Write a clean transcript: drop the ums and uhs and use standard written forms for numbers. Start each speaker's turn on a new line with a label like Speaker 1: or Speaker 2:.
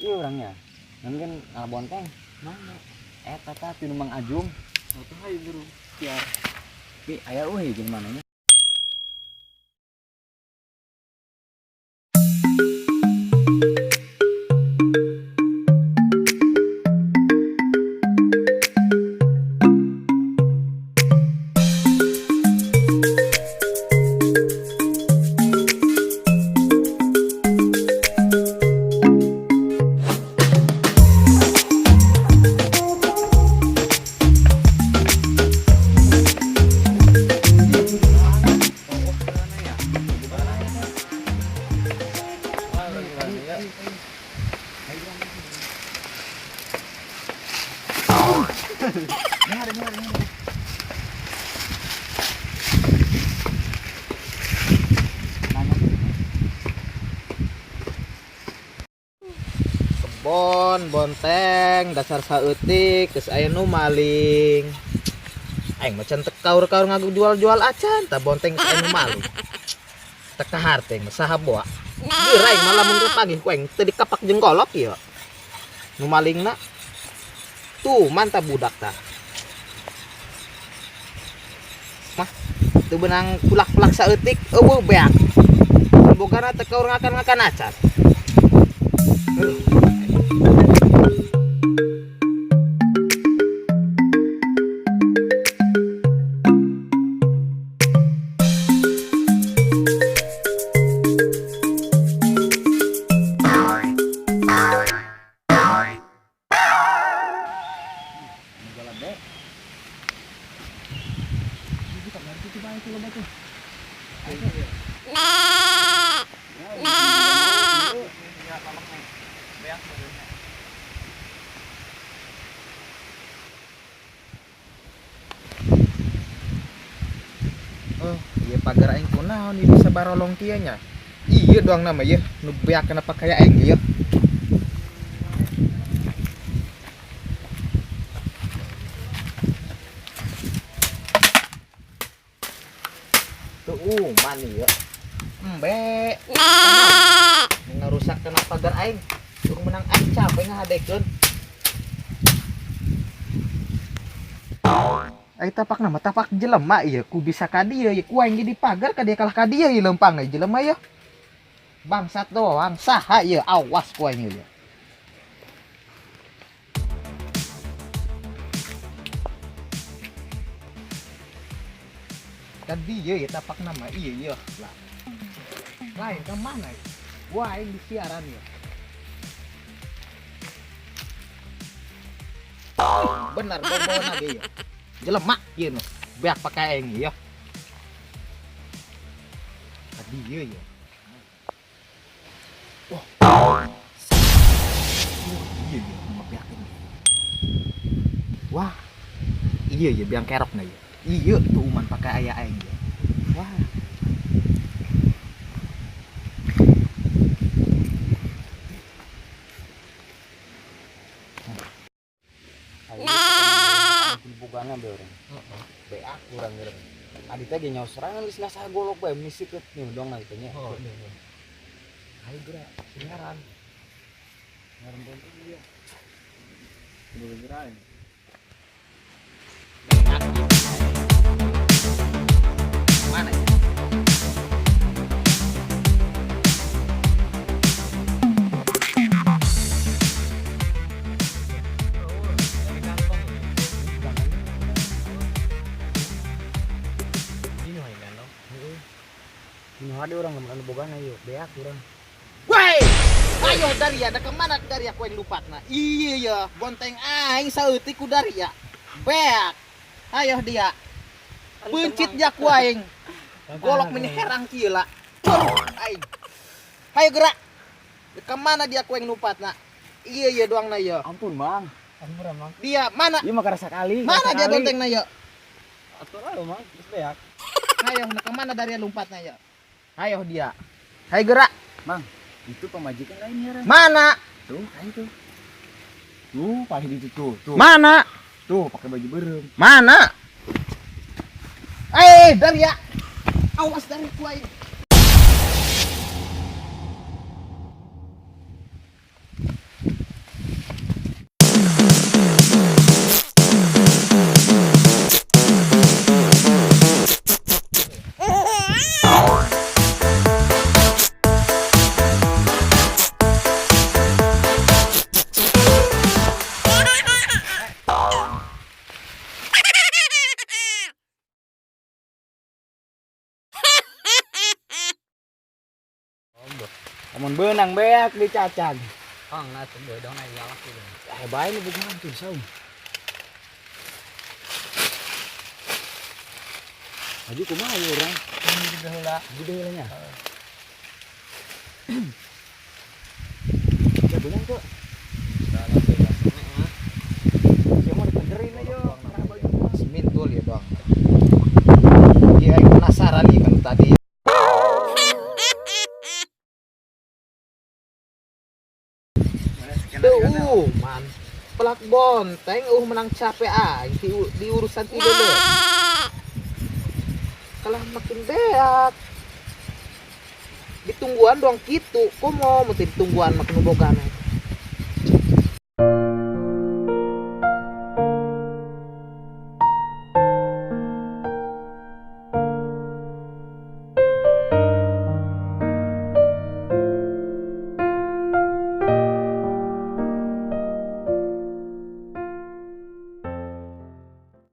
Speaker 1: Iya orangnya. Mungkin ngalah bonteng. Mana? Tata tinu Mang Ajum.
Speaker 2: Atuh hayu buru. Biar
Speaker 1: Ki aya euy jeung mananya.
Speaker 2: bonteng dasar saeutik geus aya nu maling. Aing mah can teu kaur-kaur ngagu jual-jual acan tah bonteng geus aya nu maling. Teu kahar teh mah saha boa. Ieu aing malah mun pagi ku aing teu dikapak jeung golok ieu. Nu malingna tuh mantap budak tah. Mah teu benang kulak-kulak saeutik eueuh beak. Bogana teu kaur ngakan-ngakan acan. Oh, iya pagar aing kunaon ieu bisa barolong kieu nya. Ieu doang nama ieu, nu beak kenapa kayak aing ieu. Tuh man ieu. Embe. Ngarusak kena pagar aing. Tuh menang aing capek ngahadekeun. Ai tapak nama tapak jelema ieu ku bisa ka dieu ieu ku aing di pagar ka dieu kalah ka dieu ieu lempang ai jelema ieu. Bangsat doang saha ieu awas ku aing ieu. Ka dieu ieu tapak nama ieu ieu lah. Lain ka mana ieu? Gua aing di siaran ieu. Benar bobona ge ieu. Jelema ieu nu beak pakai aing ieu. Tadi ieu ieu. Wah. Ieu ieu beak ini. Wah. Ieu ieu biang kerokna ieu. Ieu tuh uman pakai aya aing ieu. Wah.
Speaker 1: Bogana be urang. Beak urang urang. Adi teh ge nyawa serangan geus nasa golok bae misikeut nih dong na kitu nya.
Speaker 2: Oh, iya.
Speaker 1: Ayo geura singaran. Ngaran bonten ieu. Kudu geurain.
Speaker 2: Mana ya?
Speaker 1: Ini ada orang lamun anu bogana ieu beak urang.
Speaker 2: Woi, ayo Daria, da kemana Daria ku yang lupatna? Iya ya, bonteng aing saeutik ku Daria. Beak. Ayo dia. Pencit jak ku aing. Golok meni herang kieu la. Aing. Hayo gerak. Da kemana dia ku yang lupatna? Iya ya doangna ya.
Speaker 1: Ampun, Mang.
Speaker 2: Ampun, Mang. Dia mana?
Speaker 1: Ieu mah karasa kali.
Speaker 2: Mana dia bontengna ya?
Speaker 1: Atur aya, Mang, geus beak.
Speaker 2: Ayo, da kemana Daria lompatna ya? Ayo dia. Hayo gerak.
Speaker 1: Mang, itu pemajikan lain ya.
Speaker 2: Mana?
Speaker 1: Tuh, ayo tuh. Tuh, pakai di situ tuh.
Speaker 2: Mana?
Speaker 1: Tuh, pakai baju berem.
Speaker 2: Mana? Daria. Awas dari ku aing.
Speaker 1: Amun benang beak dicacag.
Speaker 3: Pang na tuh dong na yalak gitu.
Speaker 1: Bae nih bukan tuh saung. Maju kumaha ya orang?
Speaker 3: Gitu heula.
Speaker 1: Gede heulanya. Ya benang tuh. Siapa mau dipenderin aja.
Speaker 2: Semintul ya bang. Iya penasaran nih kan tadi. Man. Pelak bonteng menang capek di urusan tidur deh. Kalah makin beak. Ditungguan dong gitu. Kok mau mesti ditungguan makin bogan.